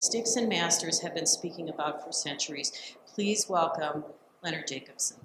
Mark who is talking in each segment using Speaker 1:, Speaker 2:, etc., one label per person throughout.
Speaker 1: Mystics and masters have been speaking about for centuries. Please welcome Leonard Jacobson.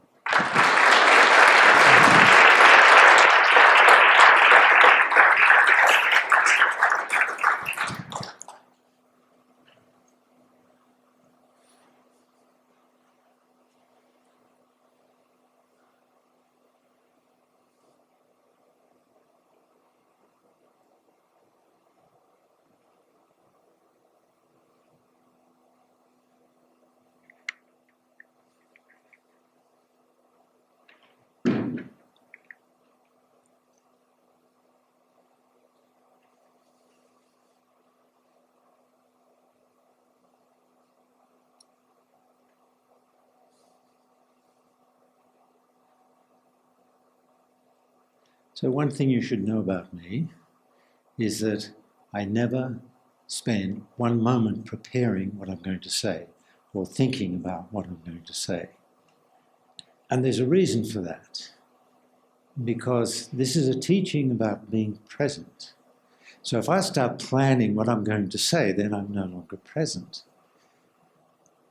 Speaker 2: So one thing you should know about me is that I never spend one moment preparing what I'm going to say or thinking about what I'm going to say. And there's a reason for that, because this is a teaching about being present. So if I start planning what I'm going to say, then I'm no longer present.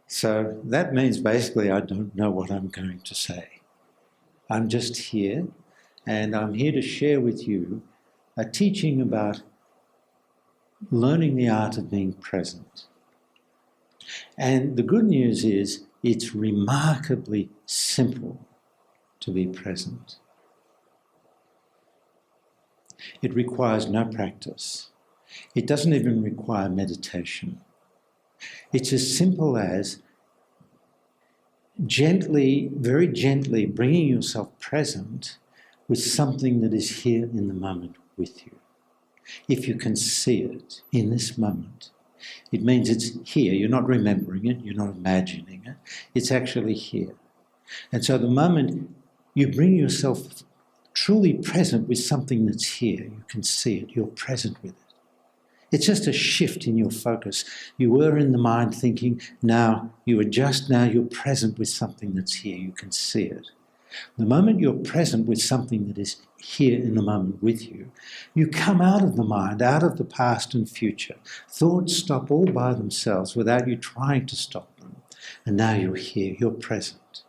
Speaker 2: So that means basically I don't know what I'm going to say. I'm just here, and I'm here to share with you a teaching about learning the art of being present. And the good news is it's remarkably simple to be present. It requires no practice. It doesn't even require meditation. It's as simple as gently, very gently bringing yourself present with something that is here in the moment with you. If you can see it in this moment, it means it's here. You're not remembering it, you're not imagining it. It's actually here. And so the moment you bring yourself truly present with something that's here, you can see it, you're present with it. It's just a shift in your focus. You were in the mind thinking, now you adjust, now you're present with something that's here, you can see it. The moment you're present with something that is here in the moment with you, you come out of the mind, out of the past and future. Thoughts stop all by themselves without you trying to stop them. And now you're here, you're present.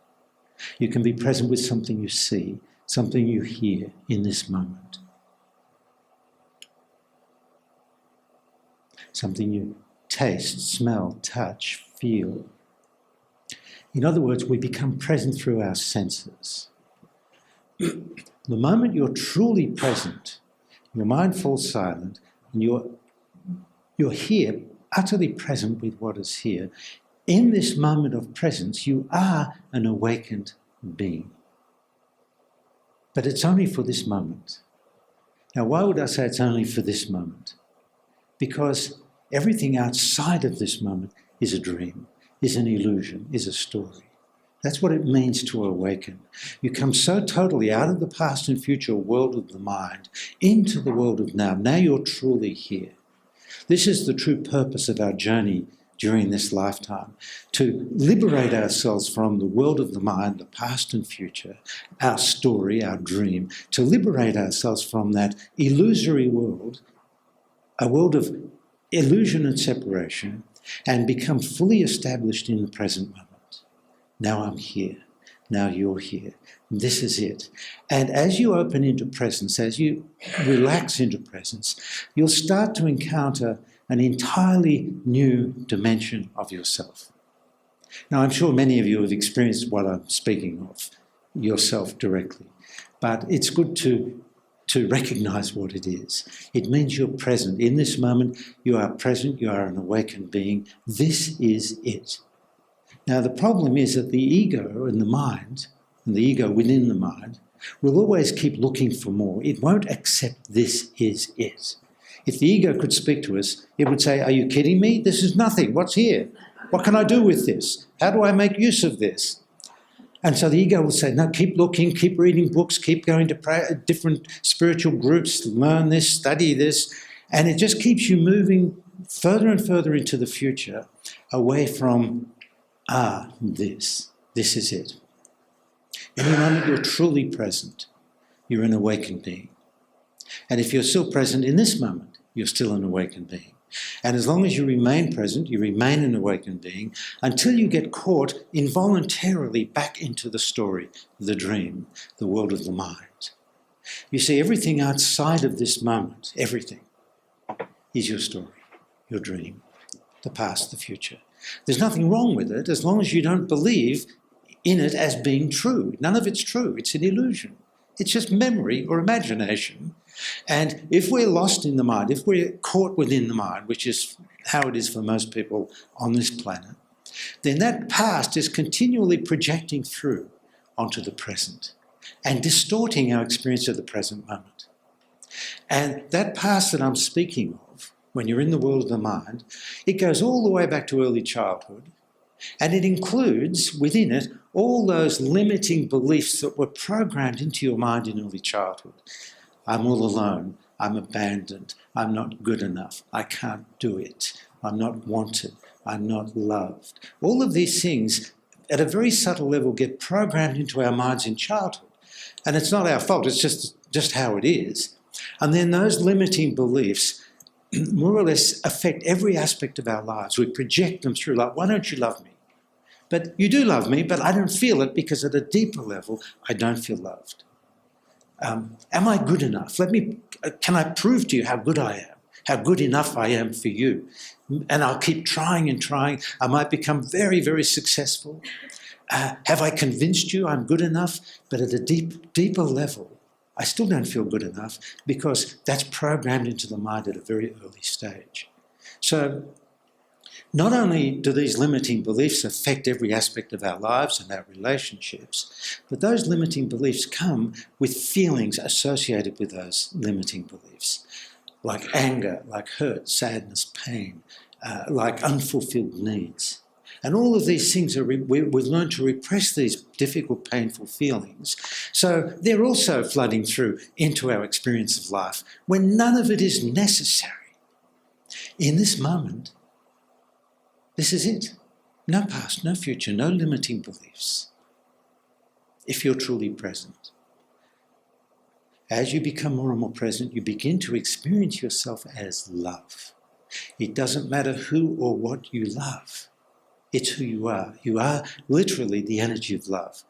Speaker 2: You can be present with something you see, something you hear in this moment. Something you taste, smell, touch, feel. In other words, we become present through our senses. The moment you're truly present, your mind falls silent, and you're here, utterly present with what is here. In this moment of presence, you are an awakened being. But it's only for this moment. Now, why would I say it's only for this moment? Because everything outside of this moment is a dream, is an illusion, is a story. That's what it means to awaken. You come so totally out of the past and future world of the mind into the world of now. Now you're truly here. This is the true purpose of our journey during this lifetime, to liberate ourselves from the world of the mind, the past and future, our story, our dream, to liberate ourselves from that illusory world, a world of illusion and separation, and become fully established in the present moment. Now I'm here. Now you're here. This is it. And as you open into presence, as you relax into presence, you'll start to encounter an entirely new dimension of yourself. Now, I'm sure many of you have experienced what I'm speaking of yourself directly, but it's good to recognize what it is. It means you're present. In this moment, you are present, you are an awakened being. This is it. Now, the problem is that the ego and the mind, and the ego within the mind, will always keep looking for more. It won't accept this is it. If the ego could speak to us, it would say, are you kidding me? This is nothing. What's here? What can I do with this? How do I make use of this? And so the ego will say, no, keep looking, keep reading books, keep going to different spiritual groups, learn this, study this. And it just keeps you moving further and further into the future, away from, this is it. Any moment you're truly present, you're an awakened being. And if you're still present in this moment, you're still an awakened being. And as long as you remain present, you remain an awakened being until you get caught involuntarily back into the story, the dream, the world of the mind. You see, everything outside of this moment, everything, is your story, your dream, the past, the future. There's nothing wrong with it as long as you don't believe in it as being true. None of it's true. It's an illusion. It's just memory or imagination. And if we're lost in the mind, if we're caught within the mind, which is how it is for most people on this planet, then that past is continually projecting through onto the present and distorting our experience of the present moment. And that past that I'm speaking of, when you're in the world of the mind, it goes all the way back to early childhood, and it includes within it all those limiting beliefs that were programmed into your mind in early childhood. I'm all alone, I'm abandoned, I'm not good enough, I can't do it, I'm not wanted, I'm not loved. All of these things at a very subtle level get programmed into our minds in childhood. And it's not our fault, it's just how it is. And then those limiting beliefs more or less affect every aspect of our lives. We project them through, like, why don't you love me? But you do love me, but I don't feel it because at a deeper level, I don't feel loved. Am I good enough? Can I prove to you how good I am, how good enough I am for you? And I'll keep trying and trying. I might become very, very successful. Have I convinced you I'm good enough? But at a deeper level, I still don't feel good enough because that's programmed into the mind at a very early stage. So not only do these limiting beliefs affect every aspect of our lives and our relationships, but those limiting beliefs come with feelings associated with those limiting beliefs, like anger, like hurt, sadness, pain, like unfulfilled needs. And all of these things, we've learned to repress these difficult, painful feelings. So they're also flooding through into our experience of life when none of it is necessary. In this moment, this is it. No past, no future, no limiting beliefs. If you're truly present. As you become more and more present, you begin to experience yourself as love. It doesn't matter who or what you love. It's who you are. You are literally the energy of love.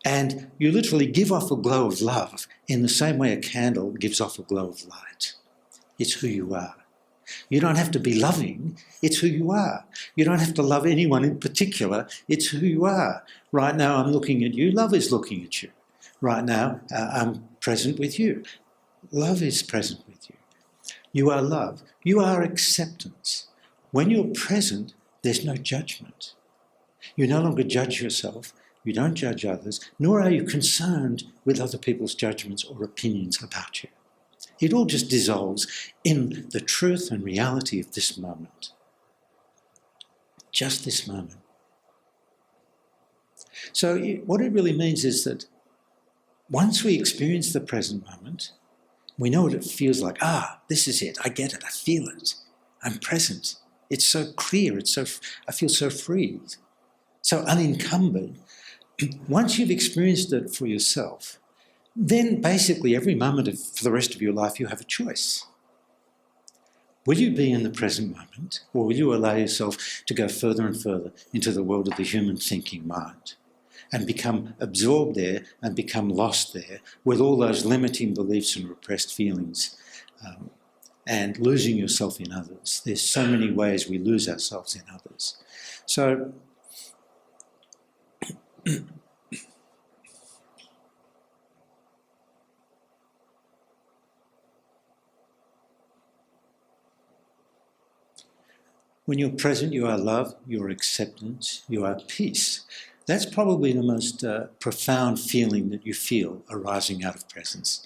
Speaker 2: And you literally give off a glow of love in the same way a candle gives off a glow of light. It's who you are. You don't have to be loving, it's who you are. You don't have to love anyone in particular, it's who you are. Right now I'm looking at you, love is looking at you. Right now I'm present with you. Love is present with you. You are love. You are acceptance. When you're present, there's no judgment. You no longer judge yourself, you don't judge others, nor are you concerned with other people's judgments or opinions about you. It all just dissolves in the truth and reality of this moment. Just this moment. So what it really means is that once we experience the present moment, we know what it feels like. This is it. I get it. I feel it. I'm present. It's so clear. I feel so free, so unencumbered. Once you've experienced it for yourself, then basically every moment for the rest of your life you have a choice. Will you be in the present moment, or will you allow yourself to go further and further into the world of the human thinking mind and become absorbed there and become lost there with all those limiting beliefs and repressed feelings and losing yourself in others? There's so many ways we lose ourselves in others. So when you're present, you are love, you are acceptance, you are peace. That's probably the most profound feeling that you feel arising out of presence.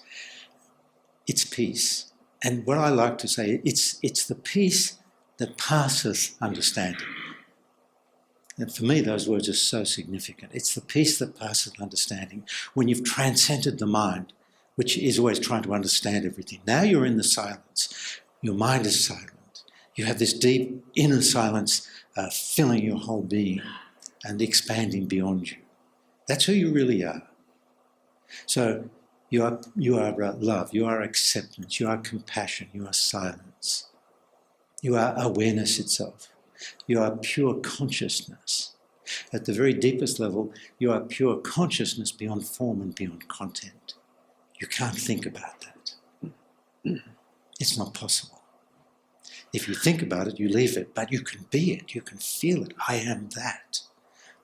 Speaker 2: It's peace. And what I like to say, it's the peace that passeth understanding. And for me, those words are so significant. It's the peace that passeth understanding. When you've transcended the mind, which is always trying to understand everything. Now you're in the silence. Your mind is silent. You have this deep inner silence filling your whole being and expanding beyond you. That's who you really are. So you are love, you are acceptance, you are compassion, you are silence. You are awareness itself. You are pure consciousness. At the very deepest level, you are pure consciousness beyond form and beyond content. You can't think about that. It's not possible. If you think about it, you leave it, but you can be it, you can feel it. I am that.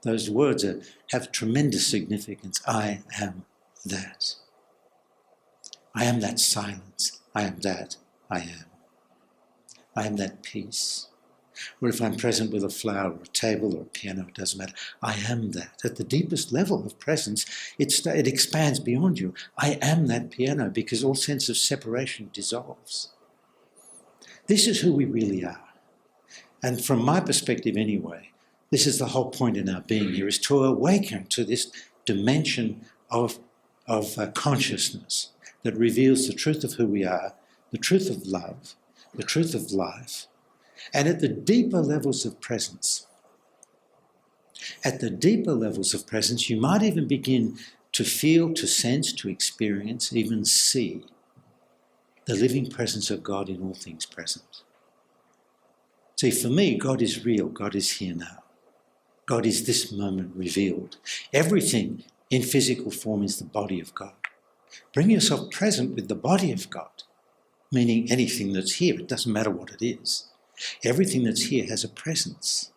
Speaker 2: Those words have tremendous significance. I am that. I am that silence. I am that. I am. I am that peace. Or if I'm present with a flower or a table or a piano, it doesn't matter. I am that. At the deepest level of presence, it expands beyond you. I am that piano because all sense of separation dissolves. This is who we really are. And from my perspective anyway, this is the whole point in our being here, is to awaken to this dimension of consciousness that reveals the truth of who we are, the truth of love, the truth of life. And at the deeper levels of presence, you might even begin to feel, to sense, to experience, even see the living presence of God in all things present. See, for me, God is real. God is here now. God is this moment revealed. Everything in physical form is the body of God. Bring yourself present with the body of God, meaning anything that's here. It doesn't matter what it is. Everything that's here has a presence.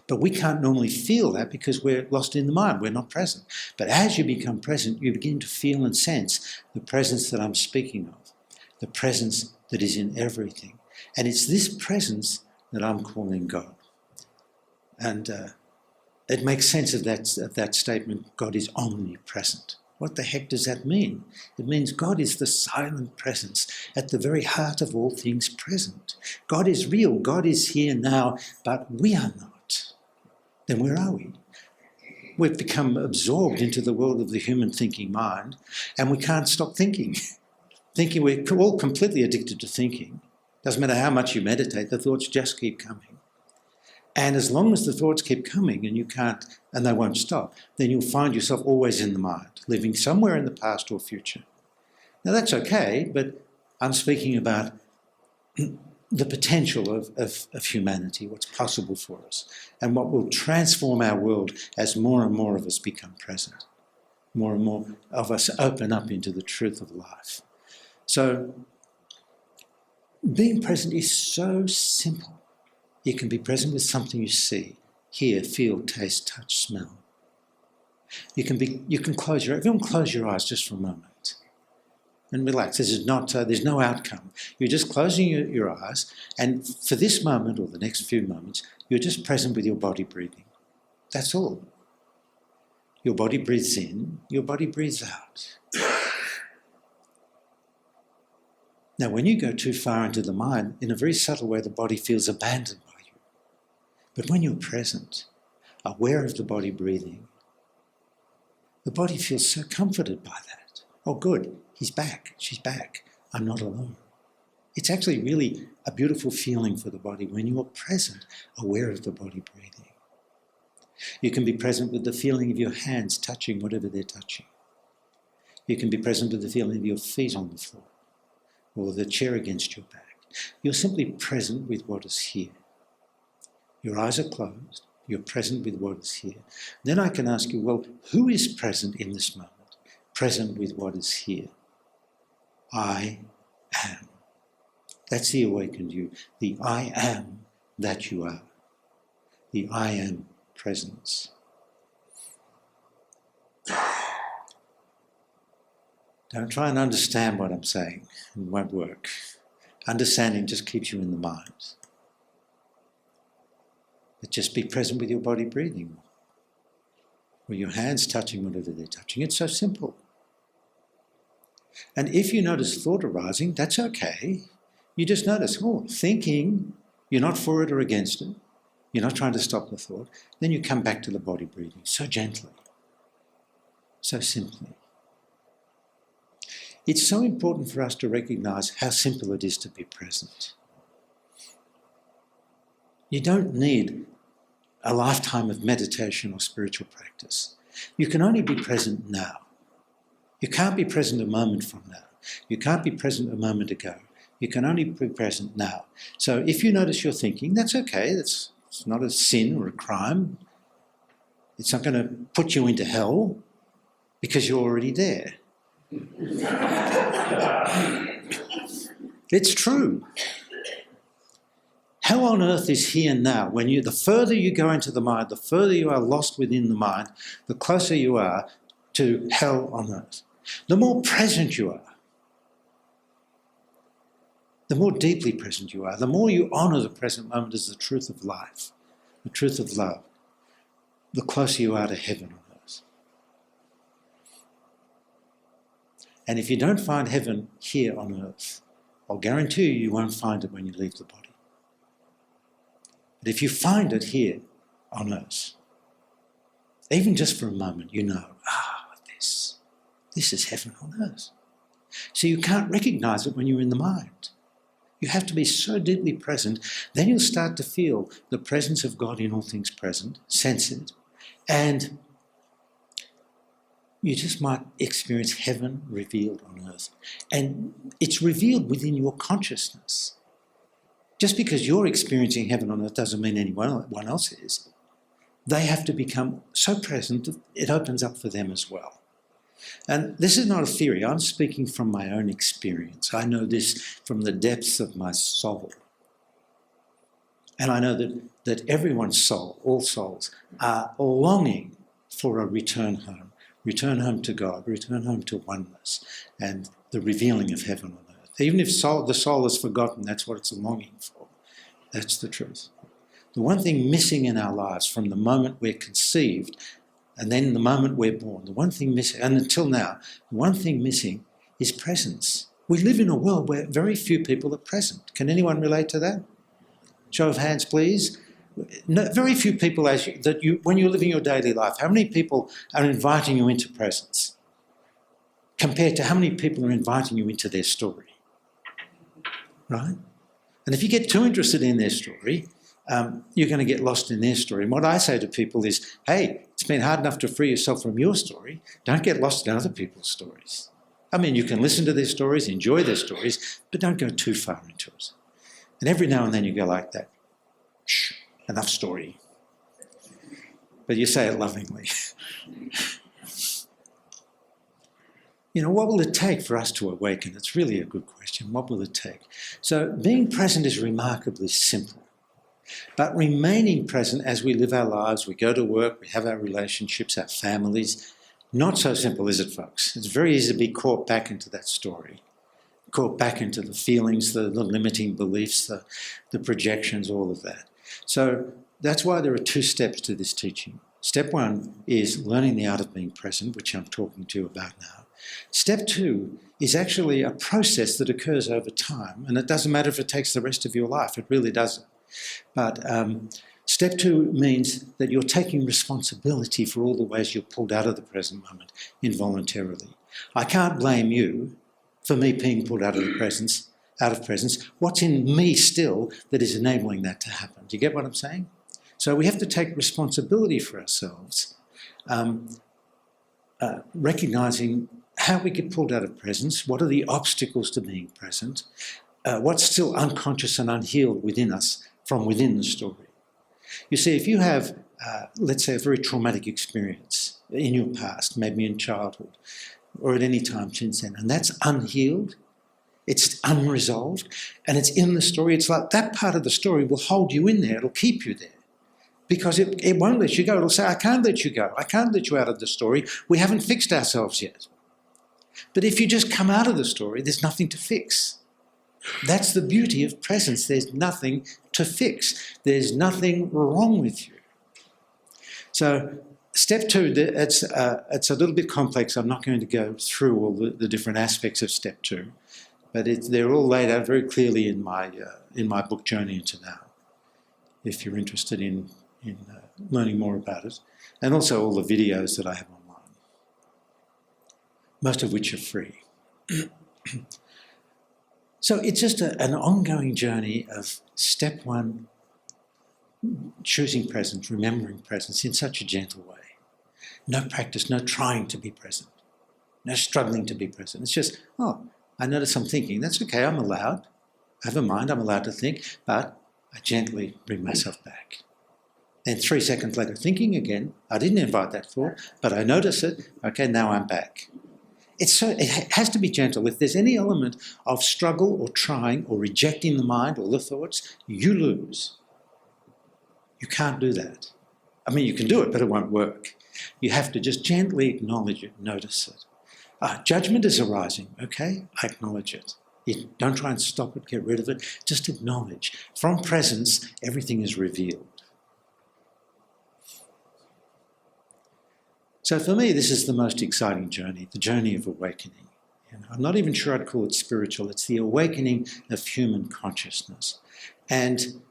Speaker 2: But we can't normally feel that because we're lost in the mind. We're not present. But as you become present, you begin to feel and sense the presence that I'm speaking of, the presence that is in everything. And it's this presence that I'm calling God. And it makes sense of that statement, God is omnipresent. What the heck does that mean? It means God is the silent presence at the very heart of all things present. God is real, God is here now, but we are not. Then where are we? We've become absorbed into the world of the human thinking mind, and we can't stop thinking. We're all completely addicted to thinking. Doesn't matter how much you meditate, the thoughts just keep coming. And as long as the thoughts keep coming and they won't stop, then you'll find yourself always in the mind, living somewhere in the past or future. Now that's okay, but I'm speaking about the potential of humanity, what's possible for us, and what will transform our world as more and more of us become present. More and more of us open up into the truth of life. So being present is so simple. You can be present with something you see, hear, feel, taste, touch, smell. Everyone close your eyes just for a moment and relax. There's no outcome. You're just closing your eyes, and for this moment or the next few moments, you're just present with your body breathing. That's all. Your body breathes in, your body breathes out. Now, when you go too far into the mind, in a very subtle way, the body feels abandoned by you. But when you're present, aware of the body breathing, the body feels so comforted by that. Oh, good, he's back, she's back, I'm not alone. It's actually really a beautiful feeling for the body when you're present, aware of the body breathing. You can be present with the feeling of your hands touching whatever they're touching. You can be present with the feeling of your feet on the floor, or the chair against your back. You're simply present with what is here. Your eyes are closed. You're present with what is here. Then I can ask you, well, who is present in this moment? Present with what is here. I am. That's the awakened you. The I am that you are. The I am presence. Don't try and understand what I'm saying. It won't work. Understanding just keeps you in the mind. But just be present with your body breathing. Or your hands touching whatever they're touching. It's so simple. And if you notice thought arising, that's okay. You just notice, thinking, you're not for it or against it. You're not trying to stop the thought. Then you come back to the body breathing, so gently, so simply. It's so important for us to recognise how simple it is to be present. You don't need a lifetime of meditation or spiritual practice. You can only be present now. You can't be present a moment from now. You can't be present a moment ago. You can only be present now. So if you notice you're thinking, that's okay. It's not a sin or a crime. It's not going to put you into hell because you're already there. It's true. Hell on earth is here now. The further you go into the mind, the further you are lost within the mind, the closer you are to hell on earth. The more present you are, the more deeply present you are, the more you honour the present moment as the truth of life, the truth of love, the closer you are to heaven on earth. And if you don't find heaven here on earth, I'll guarantee you won't find it when you leave the body. But if you find it here on earth, even just for a moment, you know, this is heaven on earth. So you can't recognise it when you're in the mind. You have to be so deeply present, then you'll start to feel the presence of God in all things present, sense it, and you just might experience heaven revealed on earth. And it's revealed within your consciousness. Just because you're experiencing heaven on earth doesn't mean anyone else is. They have to become so present that it opens up for them as well. And this is not a theory. I'm speaking from my own experience. I know this from the depths of my soul. And I know that everyone's soul, all souls, are longing for a return home to God, return home to oneness and the revealing of heaven on earth. Even if the soul is forgotten, that's what it's longing for. That's the truth. The one thing missing in our lives from the moment we're conceived and then the moment we're born, the one thing missing, and until now, the one thing missing is presence. We live in a world where very few people are present. Can anyone relate to that? Show of hands, please. No, very few people, when you're living your daily life, how many people are inviting you into presence compared to how many people are inviting you into their story? Right? And if you get too interested in their story, you're going to get lost in their story. And what I say to people is, hey, it's been hard enough to free yourself from your story. Don't get lost in other people's stories. I mean, you can listen to their stories, enjoy their stories, but don't go too far into it. And every now and then you go like that. Shh, enough story. But you say it lovingly. You know, what will it take for us to awaken? It's really a good question. What will it take? So being present is remarkably simple. But remaining present as we live our lives, we go to work, we have our relationships, our families, not so simple, is it, folks? It's very easy to be caught back into that story, caught back into the feelings, the limiting beliefs, the projections, all of that. So that's why there are two steps to this teaching. Step one is learning the art of being present, which I'm talking to you about now. Step two is actually a process that occurs over time, and it doesn't matter if it takes the rest of your life, it really doesn't. But step two means that you're taking responsibility for all the ways you're pulled out of the present moment involuntarily. I can't blame you for me being pulled out of presence. What's in me still that is enabling that to happen? Do you get what I'm saying? So we have to take responsibility for ourselves, recognising how we get pulled out of presence, what are the obstacles to being present, what's still unconscious and unhealed within us from within the story. You see, if you have, let's say, a very traumatic experience in your past, maybe in childhood, or at any time since then, and that's unhealed, it's unresolved, and it's in the story, it's like that part of the story will hold you in there, it'll keep you there. Because it won't let you go. It'll say, I can't let you go. I can't let you out of the story. We haven't fixed ourselves yet. But if you just come out of the story, there's nothing to fix. That's the beauty of presence. There's nothing to fix. There's nothing wrong with you. So step two, it's a little bit complex. I'm not going to go through all the different aspects of step two, but they're all laid out very clearly in my book, Journey into Now, if you're interested in learning more about it, and also all the videos that I have online, most of which are free. So it's just an ongoing journey of step one, choosing presence, remembering presence in such a gentle way. No practice, no trying to be present, no struggling to be present. It's just, oh, I notice I'm thinking, that's okay, I'm allowed. I have a mind, I'm allowed to think, but I gently bring myself back. Then 3 seconds later, thinking again, I didn't invite that thought, but I notice it, okay, now I'm back. It has to be gentle. If there's any element of struggle or trying or rejecting the mind or the thoughts, you lose. You can't do that. I mean, you can do it, but it won't work. You have to just gently acknowledge it, notice it. Judgment is arising, okay? I acknowledge it. You don't try and stop it, get rid of it. Just acknowledge. From presence, everything is revealed. So for me, this is the most exciting journey, the journey of awakening. I'm not even sure I'd call it spiritual. It's the awakening of human consciousness. And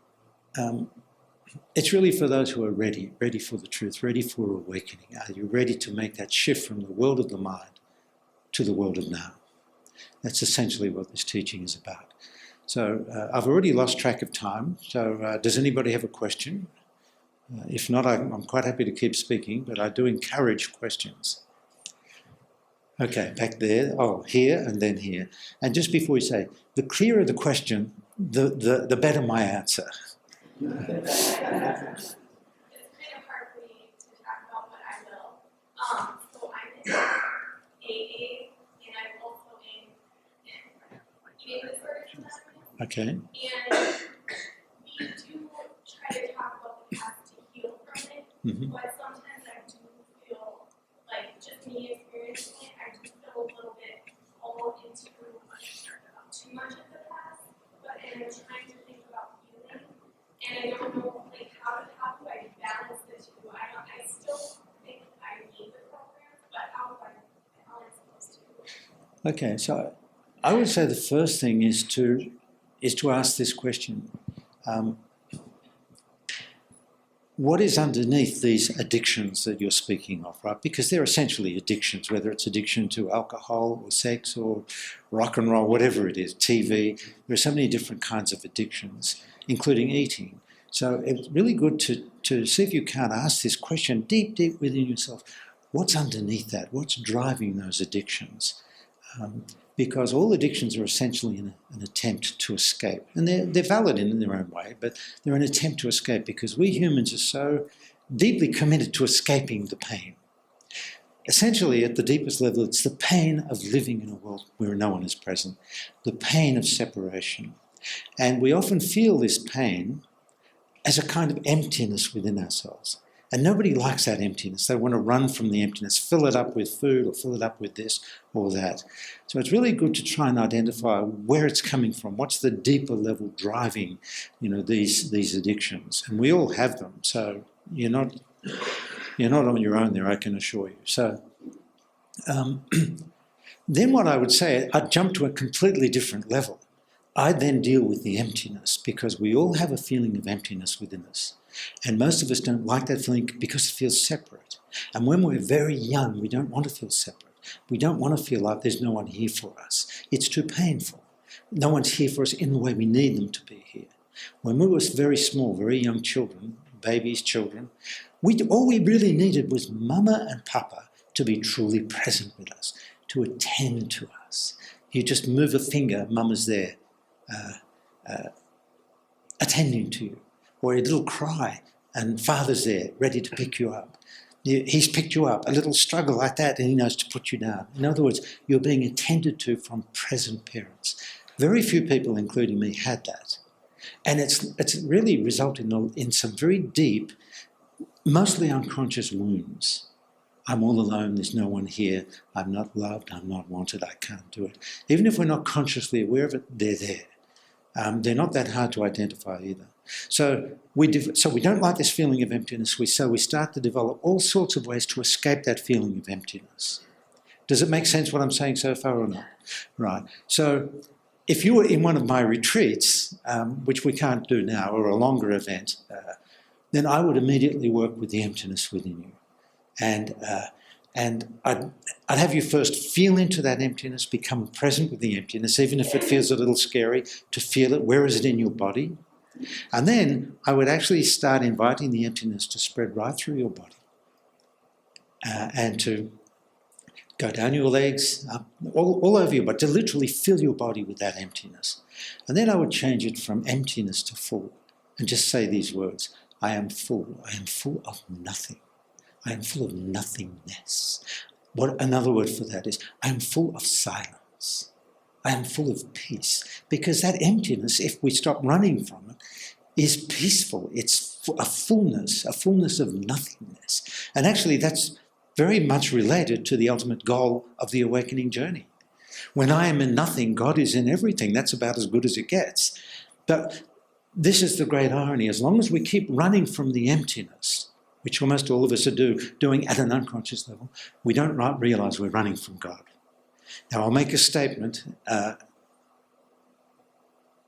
Speaker 2: it's really for those who are ready for the truth, ready for awakening. Are you ready to make that shift from the world of the mind to the world of now? That's essentially what this teaching is about. So I've already lost track of time. So does anybody have a question? If not, I'm quite happy to keep speaking, but I do encourage questions. Okay, back there. Oh, here and then here. And just before we say, the clearer the question, the better my answer.
Speaker 3: It's kind of hard for me to talk about what I will. So I'm in AA, and I'm also in eating disorders.
Speaker 2: Okay.
Speaker 3: And we do try to talk about the path to heal from it, but sometimes I do feel like, just me experiencing it, I do feel a little bit all into too much of the past, and I'm trying to think about healing. And I don't know, like, how do I balance the two? I still think I need the program, but how am I supposed to?
Speaker 2: Okay, so I would say the first thing is to ask this question. What is underneath these addictions that you're speaking of, right? Because they're essentially addictions, whether it's addiction to alcohol or sex or rock and roll, whatever it is, TV. There are so many different kinds of addictions, including eating. So it's really good to see if you can't ask this question deep within yourself. What's underneath that? What's driving those addictions? Because all addictions are essentially an attempt to escape. And they're valid in their own way, but they're an attempt to escape because we humans are so deeply committed to escaping the pain. Essentially, at the deepest level, it's the pain of living in a world where no one is present, the pain of separation. And we often feel this pain as a kind of emptiness within ourselves. And nobody likes that emptiness. They want to run from the emptiness, fill it up with food or fill it up with this or that. So it's really good to try and identify where it's coming from. What's the deeper level driving, these addictions? And we all have them. So you're not on your own there, I can assure you. So then what I would say, I'd jump to a completely different level. I then deal with the emptiness because we all have a feeling of emptiness within us. And most of us don't like that feeling because it feels separate. And when we're very young, we don't want to feel separate. We don't want to feel like there's no one here for us. It's too painful. No one's here for us in the way we need them to be here. When we were very small, very young children, babies, children, all we really needed was Mama and Papa to be truly present with us, to attend to us. You just move a finger, Mama's there, attending to you. Or a little cry, and Father's there, ready to pick you up. He's picked you up, a little struggle like that, and he knows to put you down. In other words, you're being attended to from present parents. Very few people, including me, had that. And it's really resulted in some very deep, mostly unconscious wounds. I'm all alone, there's no one here, I'm not loved, I'm not wanted, I can't do it. Even if we're not consciously aware of it, they're there. They're not that hard to identify either. So we don't like this feeling of emptiness, so we start to develop all sorts of ways to escape that feeling of emptiness. Does it make sense what I'm saying so far or not? Right. So if you were in one of my retreats, which we can't do now, or a longer event, then I would immediately work with the emptiness within you. And I'd have you first feel into that emptiness, become present with the emptiness, even if it feels a little scary, to feel it. Where is it in your body? And then I would actually start inviting the emptiness to spread right through your body and to go down your legs, up, all over you, but to literally fill your body with that emptiness. And then I would change it from emptiness to full and just say these words: I am full of nothing. I am full of nothingness. What another word for that is, I am full of silence. I am full of peace. Because that emptiness, if we stop running from it, is peaceful. It's a fullness of nothingness. And actually that's very much related to the ultimate goal of the awakening journey. When I am in nothing, God is in everything. That's about as good as it gets. But this is the great irony. As long as we keep running from the emptiness, which almost all of us are doing at an unconscious level, we don't realise we're running from God. Now, I'll make a statement.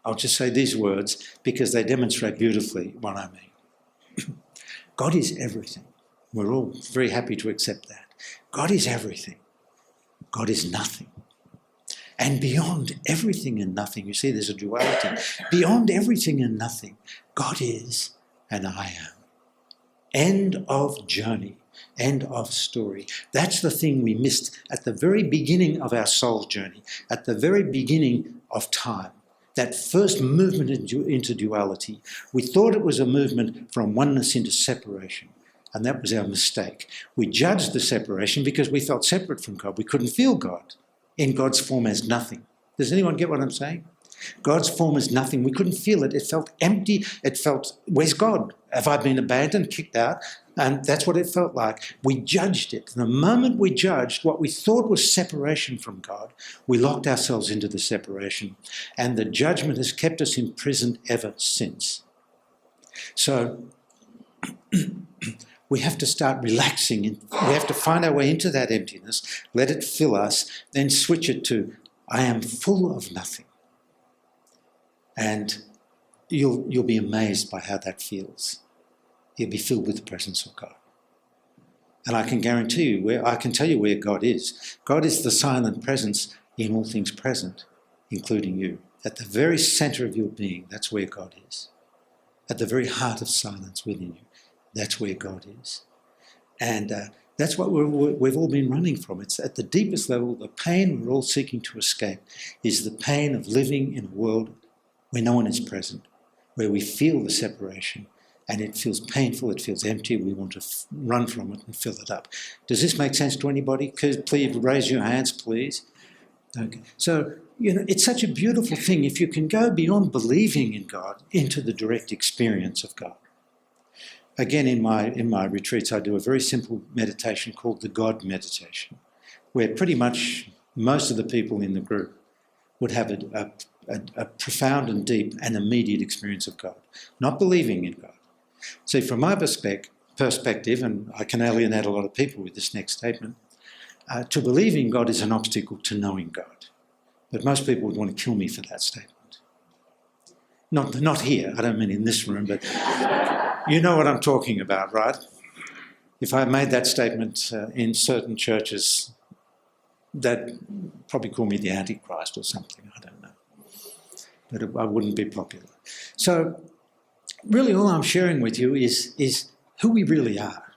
Speaker 2: I'll just say these words because they demonstrate beautifully what I mean. God is everything. We're all very happy to accept that. God is everything. God is nothing. And beyond everything and nothing, you see there's a duality. Beyond everything and nothing, God is and I am. End of journey. End of story. That's the thing we missed at the very beginning of our soul journey, at the very beginning of time. That first movement into duality, we thought it was a movement from oneness into separation. And that was our mistake. We judged the separation because we felt separate from God. We couldn't feel God in God's form as nothing. Does anyone get what I'm saying? God's form is nothing. We couldn't feel it. It felt empty. It felt, where's God? Have I been abandoned, kicked out? And that's what it felt like. We judged it. The moment we judged what we thought was separation from God, we locked ourselves into the separation. And the judgment has kept us imprisoned ever since. So we have to start relaxing. We have to find our way into that emptiness, let it fill us, then switch it to, I am full of nothing. And you'll be amazed by how that feels. You'll be filled with the presence of God. And I can guarantee you, I can tell you where God is. God is the silent presence in all things present, including you. At the very centre of your being, that's where God is. At the very heart of silence within you, that's where God is. And that's what we've all been running from. It's at the deepest level, the pain we're all seeking to escape is the pain of living in a world where no one is present, where we feel the separation and it feels painful, it feels empty, we want to run from it and fill it up. Does this make sense to anybody? Please raise your hands, please. Okay. So, it's such a beautiful thing if you can go beyond believing in God into the direct experience of God. Again, in my retreats, I do a very simple meditation called the God meditation, where pretty much most of the people in the group would have a profound and deep and immediate experience of God, not believing in God. See, from my perspective, and I can alienate a lot of people with this next statement, to believe in God is an obstacle to knowing God. But most people would want to kill me for that statement. Not here, I don't mean in this room, but you know what I'm talking about, right? If I made that statement in certain churches, they'd probably call me the Antichrist or something, I don't know. But I wouldn't be popular. So really all I'm sharing with you is who we really are,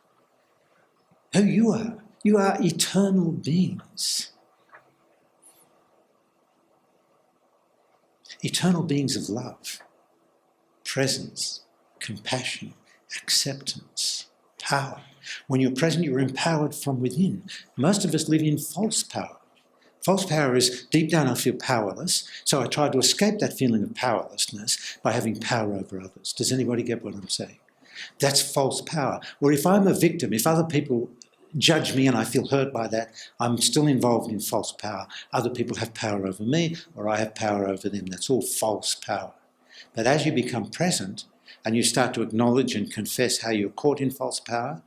Speaker 2: who you are. You are eternal beings. Eternal beings of love, presence, compassion, acceptance, power. When you're present, you're empowered from within. Most of us live in false power. False power is, deep down I feel powerless, so I try to escape that feeling of powerlessness by having power over others. Does anybody get what I'm saying? That's false power. Or if I'm a victim, if other people judge me and I feel hurt by that, I'm still involved in false power. Other people have power over me or I have power over them. That's all false power. But as you become present and you start to acknowledge and confess how you're caught in false power,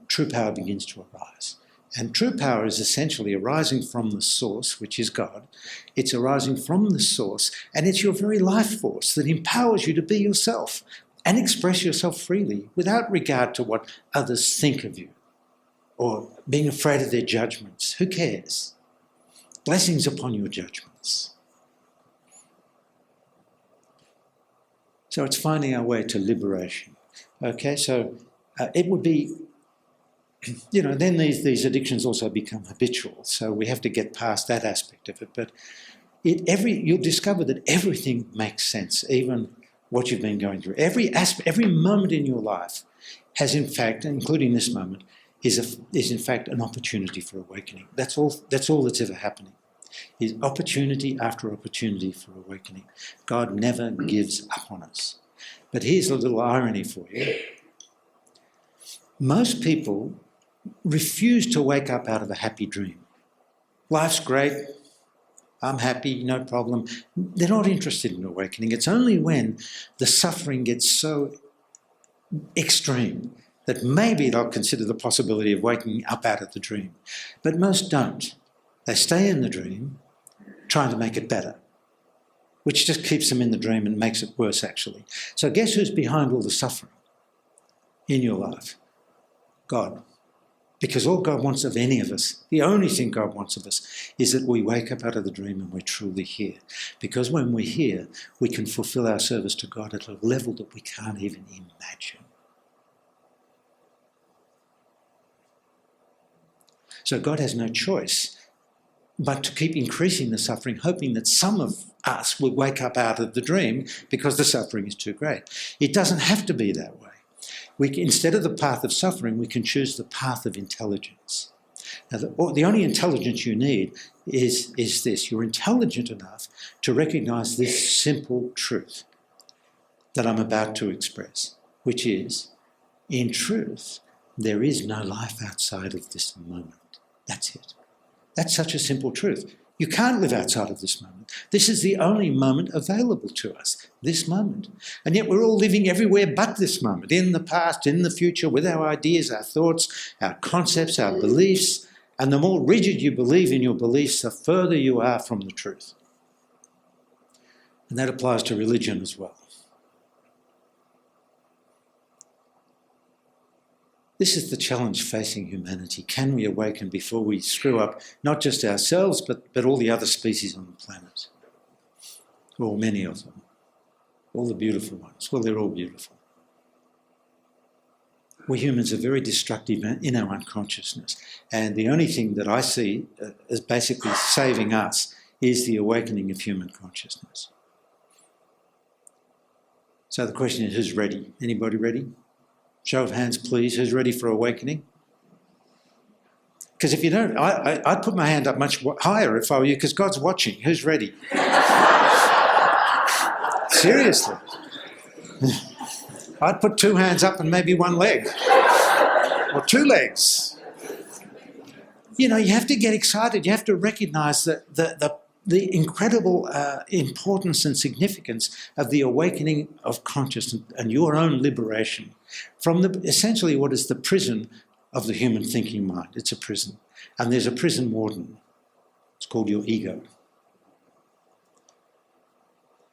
Speaker 2: true power begins to arise. And true power is essentially arising from the source, which is God. It's arising from the source, and it's your very life force that empowers you to be yourself and express yourself freely without regard to what others think of you or being afraid of their judgments. Who cares? Blessings upon your judgments. So it's finding our way to liberation. Okay, so it would be then these addictions also become habitual. So we have to get past that aspect of it. But you'll discover that everything makes sense, even what you've been going through. Every moment in your life has, in fact, including this moment, is in fact an opportunity for awakening. That's all that's ever happening. Is opportunity after opportunity for awakening. God never gives up on us. But here's a little irony for you. Most people refuse to wake up out of a happy dream. Life's great, I'm happy, no problem. They're not interested in awakening. It's only when the suffering gets so extreme that maybe they'll consider the possibility of waking up out of the dream. But most don't. They stay in the dream, trying to make it better, which just keeps them in the dream and makes it worse, actually. So guess who's behind all the suffering in your life? God. Because all God wants of any of us, the only thing God wants of us, is that we wake up out of the dream and we're truly here. Because when we're here, we can fulfill our service to God at a level that we can't even imagine. So God has no choice but to keep increasing the suffering, hoping that some of us will wake up out of the dream because the suffering is too great. It doesn't have to be that way. Instead of the path of suffering, we can choose the path of intelligence. Now, the only intelligence you need is this. You're intelligent enough to recognise this simple truth that I'm about to express, which is, in truth, there is no life outside of this moment. That's it. That's such a simple truth. You can't live outside of this moment. This is the only moment available to us, this moment. And yet we're all living everywhere but this moment, in the past, in the future, with our ideas, our thoughts, our concepts, our beliefs. And the more rigid you believe in your beliefs, the further you are from the truth. And that applies to religion as well. This is the challenge facing humanity. Can we awaken before we screw up not just ourselves, but all the other species on the planet? Or many of them. All the beautiful ones. Well, they're all beautiful. We humans are very destructive in our unconsciousness. And the only thing that I see as basically saving us is the awakening of human consciousness. So the question is, who's ready? Anybody ready? Show of hands, please. Who's ready for awakening? Because if you don't, I'd put my hand up much higher if I were you, because God's watching. Who's ready? Seriously. I'd put 2 hands up and maybe 1 leg. Or 2 legs. You have to get excited. You have to recognise that the incredible importance and significance of the awakening of consciousness and your own liberation from essentially what is the prison of the human thinking mind. It's a prison. And there's a prison warden. It's called your ego.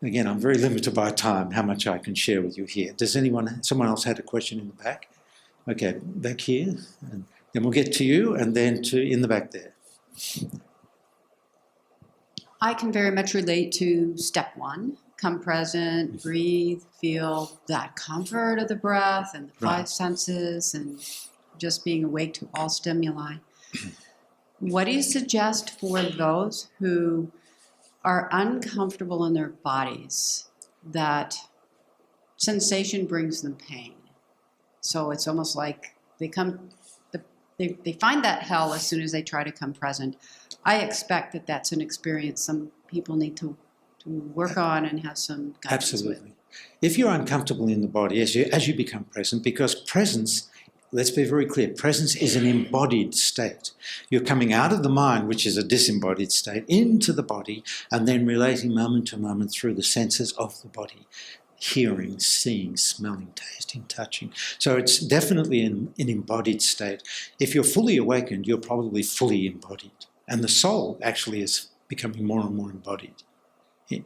Speaker 2: Again, I'm very limited by time, how much I can share with you here. Does someone else had a question in the back? Okay, back here. And then we'll get to you and then in the back there.
Speaker 4: I can very much relate to step 1, come present, breathe, feel that comfort of the breath and the 5 senses and just being awake to all stimuli. What do you suggest for those who are uncomfortable in their bodies, that sensation brings them pain? So it's almost like they find that hell as soon as they try to come present. I expect that that's an experience some people need to work on and have some guidance
Speaker 2: Absolutely.
Speaker 4: with.
Speaker 2: If you're uncomfortable in the body as you become present, because presence, let's be very clear, presence is an embodied state. You're coming out of the mind, which is a disembodied state, into the body and then relating moment to moment through the senses of the body. Hearing, seeing, smelling, tasting, touching. So it's definitely an embodied state. If you're fully awakened, you're probably fully embodied. And the soul actually is becoming more and more embodied.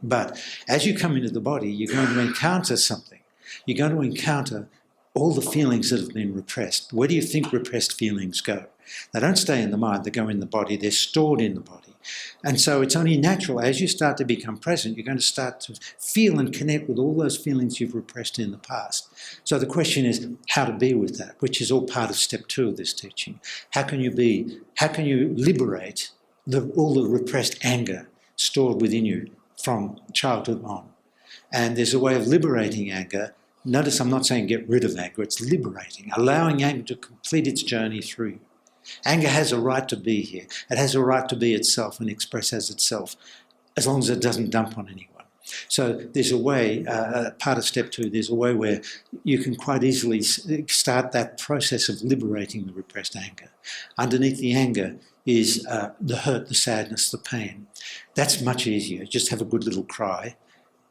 Speaker 2: But as you come into the body, you're going to encounter something. You're going to encounter all the feelings that have been repressed. Where do you think repressed feelings go? They don't stay in the mind, they go in the body, they're stored in the body. And so it's only natural, as you start to become present, you're going to start to feel and connect with all those feelings you've repressed in the past. So the question is how to be with that, which is all part of step 2 of this teaching. How can you liberate all the repressed anger stored within you from childhood on? And there's a way of liberating anger. Notice I'm not saying get rid of anger, it's liberating, allowing anger to complete its journey through you. Anger has a right to be here. It has a right to be itself and express as itself, as long as it doesn't dump on anyone. So there's a way, part of step 2, there's a way where you can quite easily start that process of liberating the repressed anger. Underneath the anger is the hurt, the sadness, the pain. That's much easier. Just have a good little cry.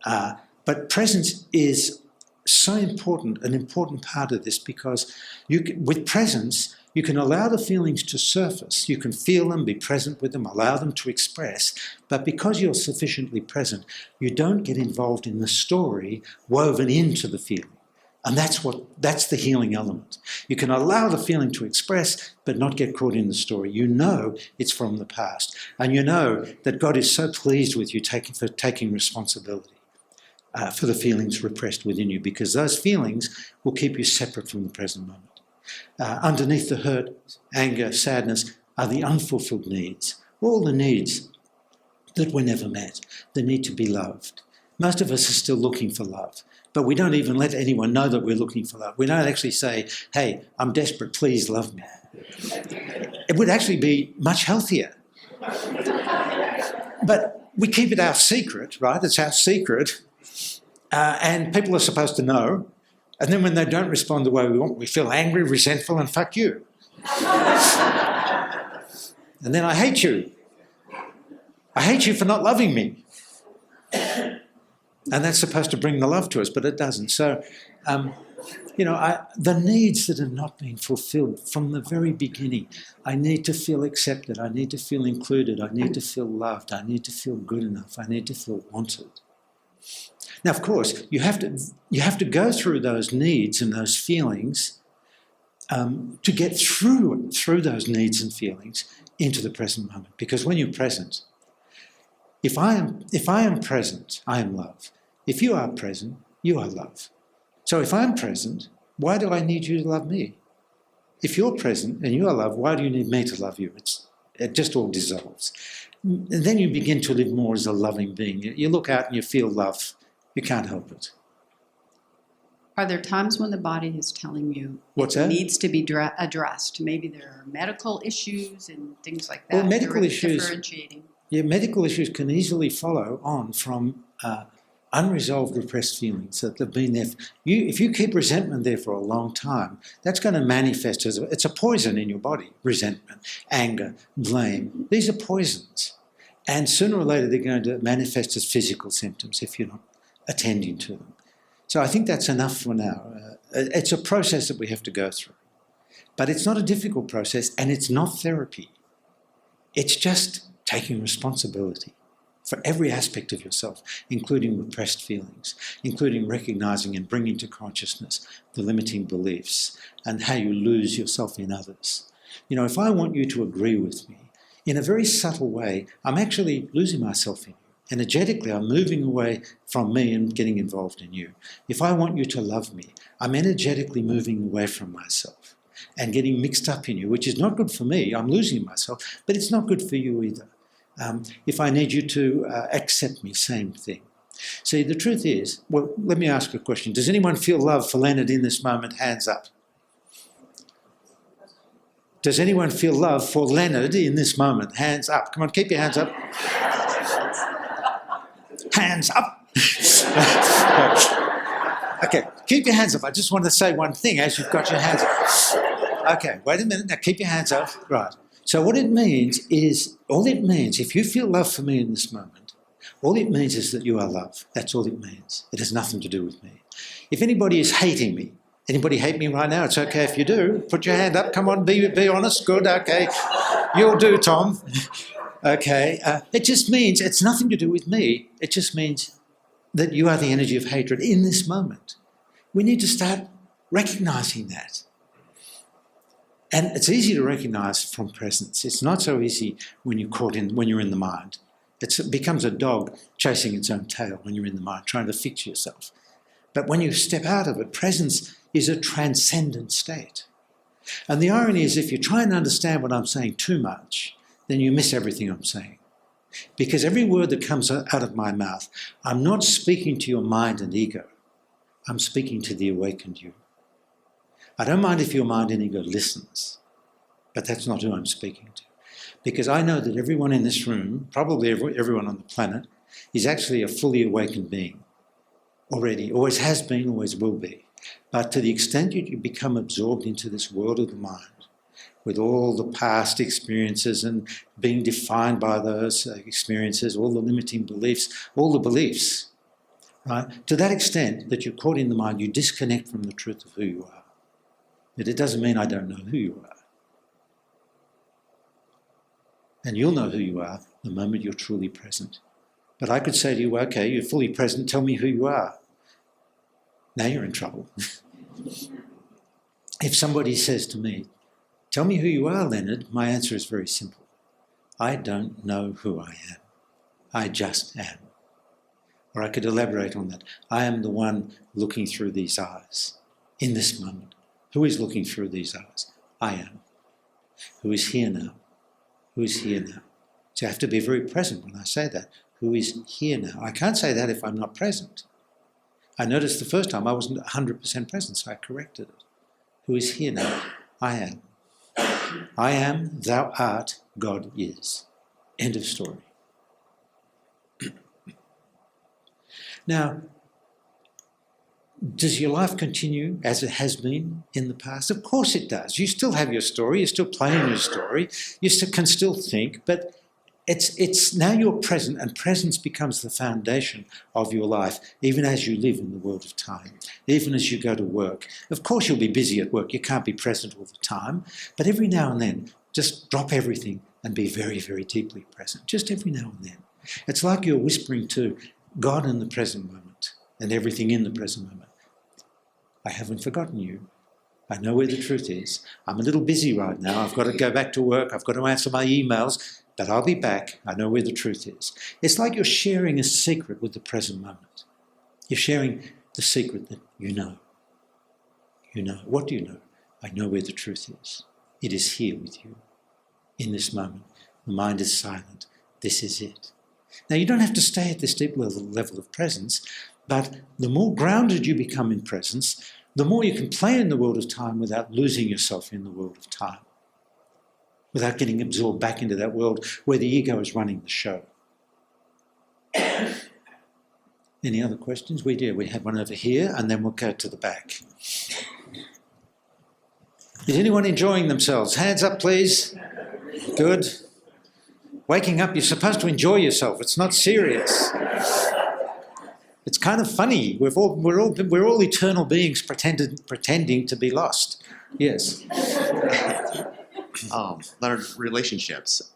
Speaker 2: But presence is so important, an important part of this, because with presence, you can allow the feelings to surface. You can feel them, be present with them, allow them to express. But because you're sufficiently present, you don't get involved in the story woven into the feeling. And that's the healing element. You can allow the feeling to express, but not get caught in the story. You know it's from the past. And you know that God is so pleased with you for taking responsibility for the feelings repressed within you, because those feelings will keep you separate from the present moment. Underneath the hurt, anger, sadness are the unfulfilled needs. All the needs that were never met. The need to be loved. Most of us are still looking for love, but we don't even let anyone know that we're looking for love. We don't actually say, hey, I'm desperate, please love me. It would actually be much healthier. But we keep it our secret, right? It's our secret. And people are supposed to know. And then when they don't respond the way we want, we feel angry, resentful, and fuck you. And then I hate you. I hate you for not loving me. And that's supposed to bring the love to us, but it doesn't. So, the needs that have not been fulfilled from the very beginning. I need to feel accepted. I need to feel included. I need to feel loved. I need to feel good enough. I need to feel wanted. Now, of course, you have to go through those needs and those feelings to get through those needs and feelings into the present moment. Because when you're present, if I am present, I am love. If you are present, you are love. So if I'm present, why do I need you to love me? If you're present and you are love, why do you need me to love you? It just all dissolves. And then you begin to live more as a loving being. You look out and you feel love. You can't help it.
Speaker 4: Are there times when the body is telling you
Speaker 2: What's
Speaker 4: it
Speaker 2: that?
Speaker 4: needs to be addressed? Maybe there are medical issues and things like that.
Speaker 2: Well, medical
Speaker 4: They're
Speaker 2: issues-
Speaker 4: differentiating.
Speaker 2: Yeah, medical issues can easily follow on from unresolved repressed feelings that have been there. If you keep resentment there for a long time, that's going to manifest it's a poison in your body. Resentment, anger, blame. These are poisons. And sooner or later they're going to manifest as physical symptoms if you're not attending to them. So I think that's enough for now. It's a process that we have to go through. But it's not a difficult process, and it's not therapy. It's just taking responsibility for every aspect of yourself, including repressed feelings, including recognising and bringing to consciousness the limiting beliefs and how you lose yourself in others. If I want you to agree with me, in a very subtle way, I'm actually losing myself in you. Energetically, I'm moving away from me and getting involved in you. If I want you to love me, I'm energetically moving away from myself and getting mixed up in you, which is not good for me. I'm losing myself, but it's not good for you either. If I need you to accept me, same thing. See, the truth is, well, let me ask a question. Does anyone feel love for Leonard in this moment? Hands up. Does anyone feel love for Leonard in this moment? Hands up. Come on, keep your hands up. Hands up. Okay, keep your hands up. I just want to say one thing as you've got your hands up. Okay, wait a minute. Now keep your hands up. Right. So what it means is, if you feel love for me in this moment, all it means is that you are love. That's all it means. It has nothing to do with me. If anybody is hating me, anybody hate me right now? It's okay if you do. Put your hand up. Come on, be honest. Good, okay. You'll do, Tom. Okay. It just means it's nothing to do with me. It just means that you are the energy of hatred in this moment. We need to start recognizing that. And it's easy to recognise from presence. It's not so easy when you're in the mind. It becomes a dog chasing its own tail when you're in the mind, trying to fix yourself. But when you step out of it, presence is a transcendent state. And the irony is, if you try and understand what I'm saying too much, then you miss everything I'm saying. Because every word that comes out of my mouth, I'm not speaking to your mind and ego. I'm speaking to the awakened you. I don't mind if your mind and ego listens, but that's not who I'm speaking to. Because I know that everyone in this room, probably everyone on the planet, is actually a fully awakened being already, always has been, always will be. But to the extent that you become absorbed into this world of the mind, with all the past experiences and being defined by those experiences, all the limiting beliefs, all the beliefs, right? To that extent that you're caught in the mind, you disconnect from the truth of who you are. But it doesn't mean I don't know who you are. And you'll know who you are the moment you're truly present. But I could say to you, okay, you're fully present, tell me who you are. Now you're in trouble. If somebody says to me, tell me who you are, Leonard, my answer is very simple. I don't know who I am. I just am. Or I could elaborate on that. I am the one looking through these eyes in this moment. Who is looking through these eyes? I am. Who is here now? Who is here now? So I have to be very present when I say that. Who is here now? I can't say that if I'm not present. I noticed the first time I wasn't 100% present, so I corrected it. Who is here now? I am. I am, thou art, God is. End of story. Now, does your life continue as it has been in the past? Of course it does. You still have your story, you're still playing your story, you can still think, but it's now you're present, and presence becomes the foundation of your life, even as you live in the world of time, even as you go to work. Of course you'll be busy at work, you can't be present all the time, but every now and then, just drop everything and be very, very deeply present, just every now and then. It's like you're whispering to God in the present moment and everything in the present moment. I haven't forgotten you. I know where the truth is. I'm a little busy right now. I've got to go back to work. I've got to answer my emails, but I'll be back. I know where the truth is. It's like you're sharing a secret with the present moment. You're sharing the secret that you know. You know. What do you know? I know where the truth is. It is here with you in this moment. The mind is silent. This is it. Now, you don't have to stay at this deep level of presence, but the more grounded you become in presence, the more you can play in the world of time without losing yourself in the world of time, without getting absorbed back into that world where the ego is running the show. Any other questions? We had one over here, and then we'll go to the back. Is anyone enjoying themselves? Hands up, please. Good. Waking up, you're supposed to enjoy yourself. It's not serious. It's kind of funny. We're all eternal beings pretending to be lost. Yes.
Speaker 5: Leonard, relationships.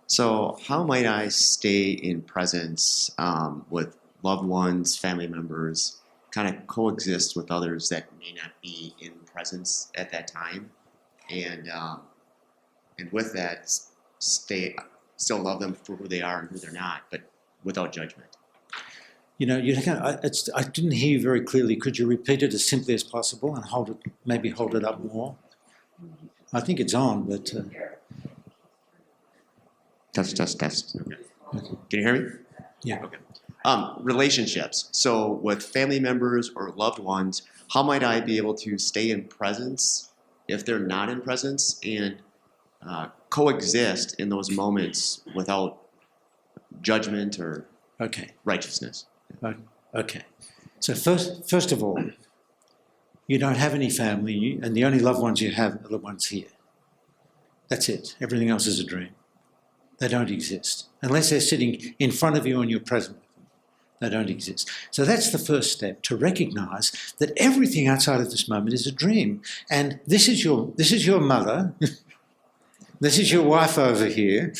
Speaker 5: So how might I stay in presence with loved ones, family members, kind of coexist with others that may not be in presence at that time, and with that, still love them for who they are and who they're not, but without judgment.
Speaker 2: You know, I didn't hear you very clearly. Could you repeat it as simply as possible and maybe hold it up more? I think it's on, but...
Speaker 5: Test. Okay. Can you hear me?
Speaker 2: Yeah.
Speaker 5: Okay. Relationships. So with family members or loved ones, how might I be able to stay in presence if they're not in presence, and coexist in those moments without judgment or righteousness?
Speaker 2: Okay. So first of all, you don't have any family, and the only loved ones you have are the ones here. That's it. Everything else is a dream. They don't exist. Unless they're sitting in front of you and you're present with them, they don't exist. So that's the first step, to recognise that everything outside of this moment is a dream. And this is your mother, this is your wife over here,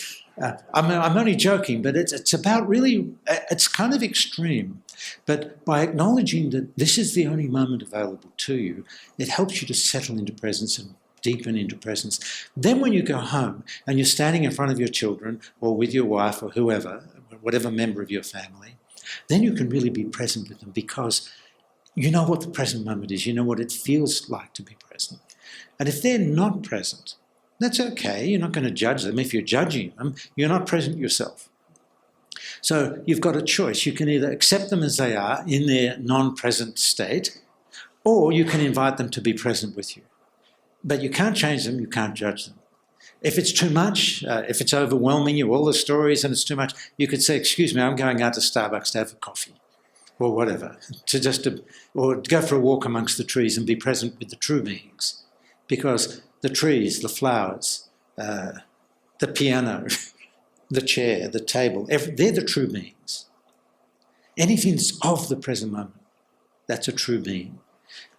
Speaker 2: I'm only joking, but it's about really, it's kind of extreme. But by acknowledging that this is the only moment available to you, it helps you to settle into presence and deepen into presence. Then when you go home and you're standing in front of your children or with your wife or whoever, whatever member of your family, then you can really be present with them because you know what the present moment is. You know what it feels like to be present. And if they're not present, that's okay. You're not going to judge them. If you're judging them, you're not present yourself. So you've got a choice. You can either accept them as they are in their non-present state, or you can invite them to be present with you. But you can't change them, you can't judge them. If it's too much, if it's overwhelming you, all the stories and it's too much, you could say, excuse me, I'm going out to Starbucks to have a coffee or whatever, or go for a walk amongst the trees and be present with the true beings. Because the trees, the flowers, the piano, the chair, the table, they're the true beings. Anything that's of the present moment, that's a true being.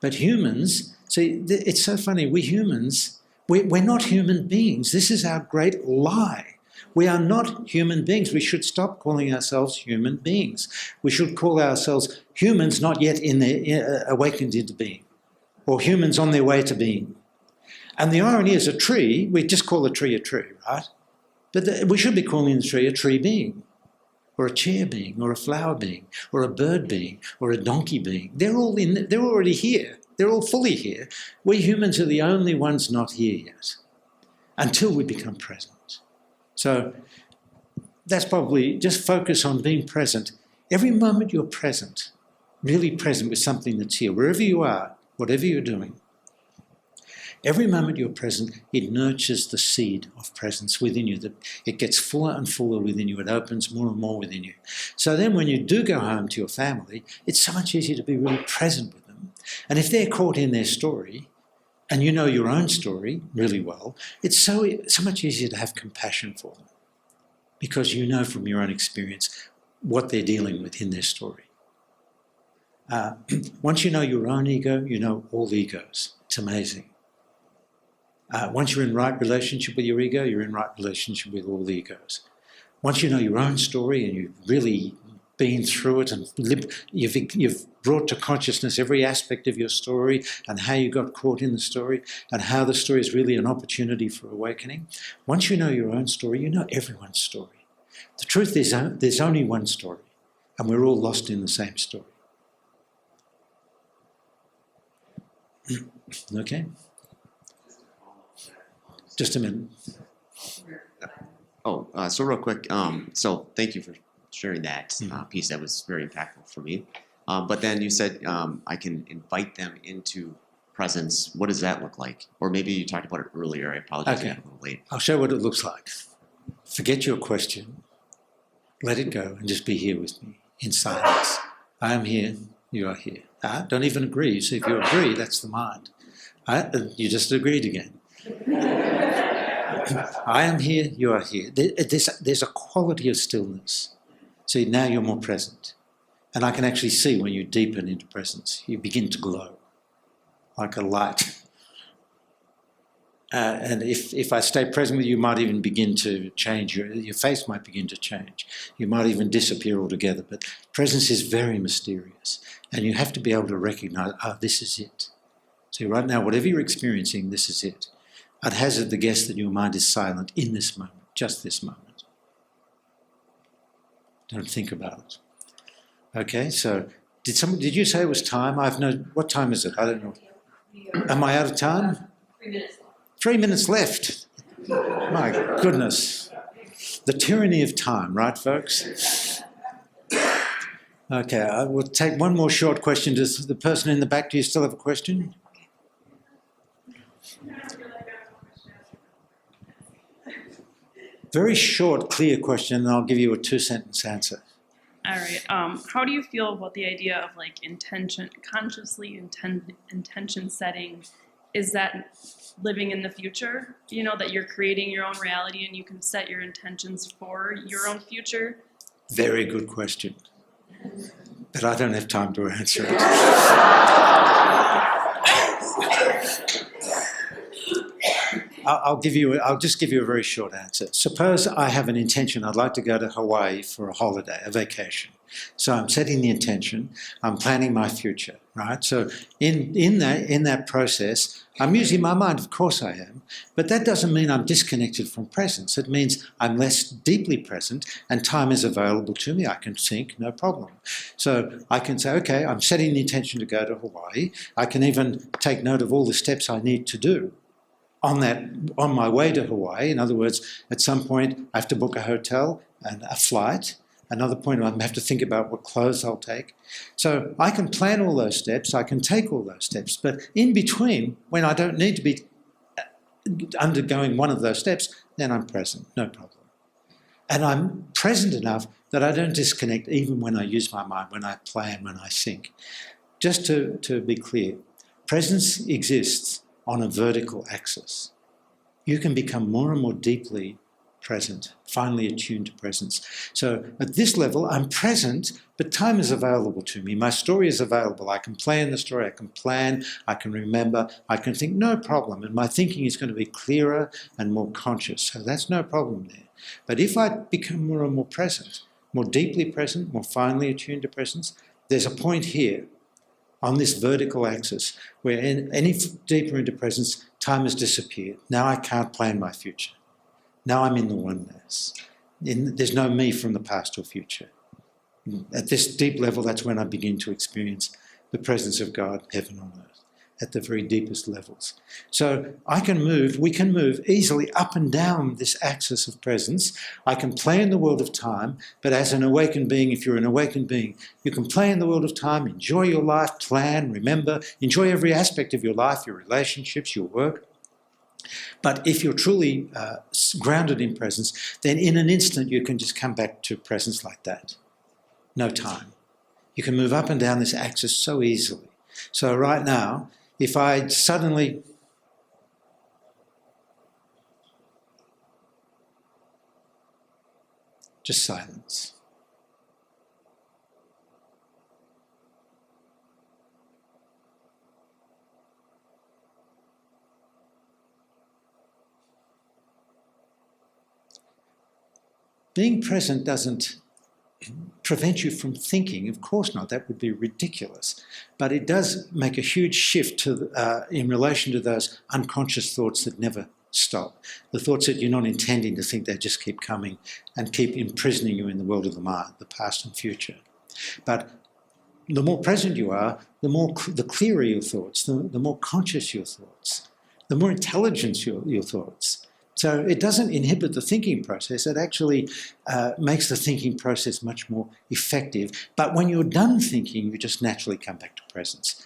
Speaker 2: But humans, see, it's so funny, we humans, we're not human beings. This is our great lie. We are not human beings. We should stop calling ourselves human beings. We should call ourselves humans not yet awakened into being, or humans on their way to being. And the irony is a tree, we just call a tree, right? But we should be calling the tree being, or a chair being, or a flower being, or a bird being, or a donkey being. They're already here. They're all fully here. We humans are the only ones not here yet, until we become present. So that's probably, just focus on being present. Every moment you're present, really present with something that's here, wherever you are, whatever you're doing. Every moment you're present, it nurtures the seed of presence within you. It gets fuller and fuller within you. It opens more and more within you. So then when you do go home to your family, it's so much easier to be really present with them. And if they're caught in their story, and you know your own story really well, it's so much easier to have compassion for them because you know from your own experience what they're dealing with in their story. Once you know your own ego, you know all egos. It's amazing. Once you're in right relationship with your ego, you're in right relationship with all the egos. Once you know your own story and you've really been through it and you've brought to consciousness every aspect of your story and how you got caught in the story and how the story is really an opportunity for awakening. Once you know your own story, you know everyone's story. The truth is there's only one story and we're all lost in the same story. Okay? Just a minute.
Speaker 5: So real quick, so thank you for sharing that piece. That was very impactful for me. But then you said I can invite them into presence. What does that look like? Or maybe you talked about it earlier. I apologize.
Speaker 2: Okay.
Speaker 5: I'm a little late.
Speaker 2: I'll show what it looks like. Forget your question. Let it go and just be here with me in silence. I am here. You are here. Don't even agree. So if you agree, that's the mind. You just agreed again. I am here, you are here. There's a quality of stillness. See, now you're more present. And I can actually see when you deepen into presence, you begin to glow like a light. And if I stay present with you, you might even begin to change. Your face might begin to change. You might even disappear altogether. But presence is very mysterious. And you have to be able to recognize, this is it. See, right now, whatever you're experiencing, this is it. I'd hazard the guess that your mind is silent in this moment, just this moment. Don't think about it. Okay, so did you say it was time? What time is it? I don't know. Am I out of time?
Speaker 1: 3 minutes left.
Speaker 2: 3 minutes left. My goodness. The tyranny of time, right, folks? Okay, I will take one more short question. Does the person in the back, do you still have a question? Very short, clear question, and I'll give you a 2-sentence answer.
Speaker 6: All right. How do you feel about the idea of like intention setting? Is that living in the future? You know, that you're creating your own reality and you can set your intentions for your own future?
Speaker 2: Very good question. But I don't have time to answer it. I'll just give you a very short answer. Suppose I have an intention. I'd like to go to Hawaii for a holiday, a vacation. So I'm setting the intention. I'm planning my future, right? So in that process, I'm using my mind. Of course I am. But that doesn't mean I'm disconnected from presence. It means I'm less deeply present and time is available to me. I can think, no problem. So I can say, okay, I'm setting the intention to go to Hawaii. I can even take note of all the steps I need to do on my way to Hawaii. In other words, at some point I have to book a hotel and a flight. Another point, I have to think about what clothes I'll take. So I can plan all those steps, I can take all those steps, but in between, when I don't need to be undergoing one of those steps, then I'm present, no problem. And I'm present enough that I don't disconnect even when I use my mind, when I plan, when I think. Just to be clear, presence exists on a vertical axis. You can become more and more deeply present, finally attuned to presence. So at this level, I'm present, but time is available to me. My story is available. I can plan the story, I can plan, I can remember, I can think, no problem. And my thinking is going to be clearer and more conscious. So that's no problem there. But if I become more and more present, more deeply present, more finely attuned to presence, there's a point here on this vertical axis where any deeper into presence, time has disappeared. Now I can't plan my future. Now I'm in the oneness. There's no me from the past or future. At this deep level, that's when I begin to experience the presence of God, heaven on earth, at the very deepest levels. So we can move easily up and down this axis of presence. I can play in the world of time, but as an awakened being, if you're an awakened being, you can play in the world of time, enjoy your life, plan, remember, enjoy every aspect of your life, your relationships, your work. But if you're truly grounded in presence, then in an instant you can just come back to presence like that. No time. You can move up and down this axis so easily. So right now, if I suddenly just silence. Being present doesn't prevent you from thinking, of course not, that would be ridiculous. But it does make a huge shift in relation to those unconscious thoughts that never stop. The thoughts that you're not intending to think, they just keep coming and keep imprisoning you in the world of the mind, the past and future. But the more present you are, the clearer your thoughts, the more conscious your thoughts, the more intelligent your thoughts. So it doesn't inhibit the thinking process, it actually makes the thinking process much more effective. But when you're done thinking, you just naturally come back to presence.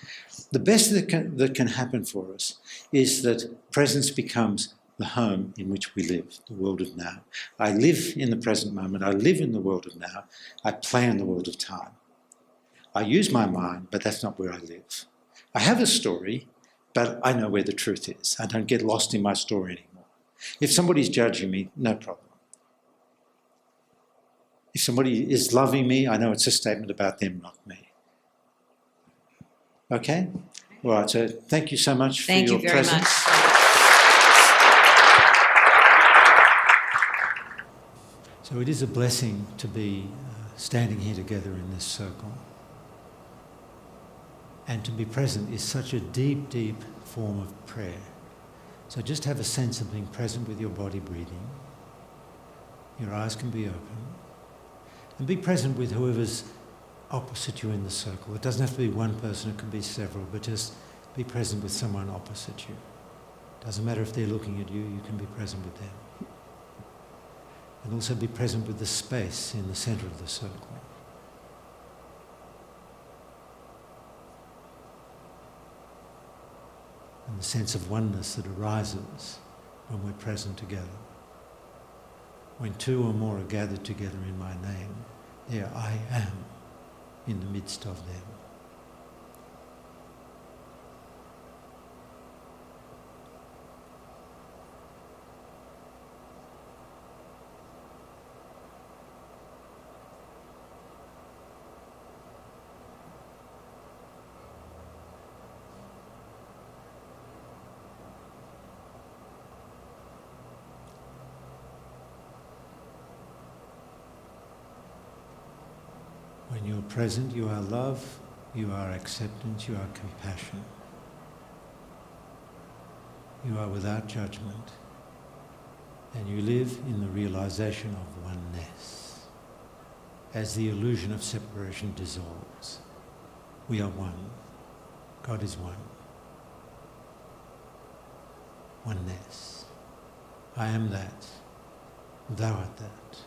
Speaker 2: The best that can happen for us is that presence becomes the home in which we live, the world of now. I live in the present moment, I live in the world of now, I play in the world of time. I use my mind, but that's not where I live. I have a story, but I know where the truth is. I don't get lost in my story anymore. If somebody's judging me, no problem. If somebody is loving me, I know it's a statement about them, not me. Okay? All right, so thank you so much for your presence.
Speaker 1: Thank you very much.
Speaker 2: So it is a blessing to be standing here together in this circle. And to be present is such a deep, deep form of prayer. So just have a sense of being present with your body breathing. Your eyes can be open. And be present with whoever's opposite you in the circle. It doesn't have to be one person, it can be several, but just be present with someone opposite you. Doesn't matter if they're looking at you, you can be present with them. And also be present with the space in the centre of the circle. And the sense of oneness that arises when we're present together. When two or more are gathered together in my name, there I am in the midst of them. present, you are love, you are acceptance, you are compassion. You are without judgment, and you live in the realization of oneness. As the illusion of separation dissolves, we are one. God is one. Oneness. I am that. Thou art that.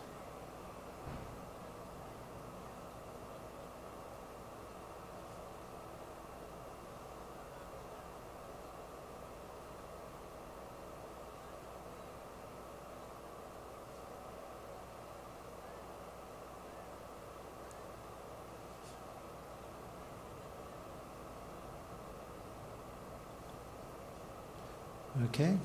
Speaker 2: Okay?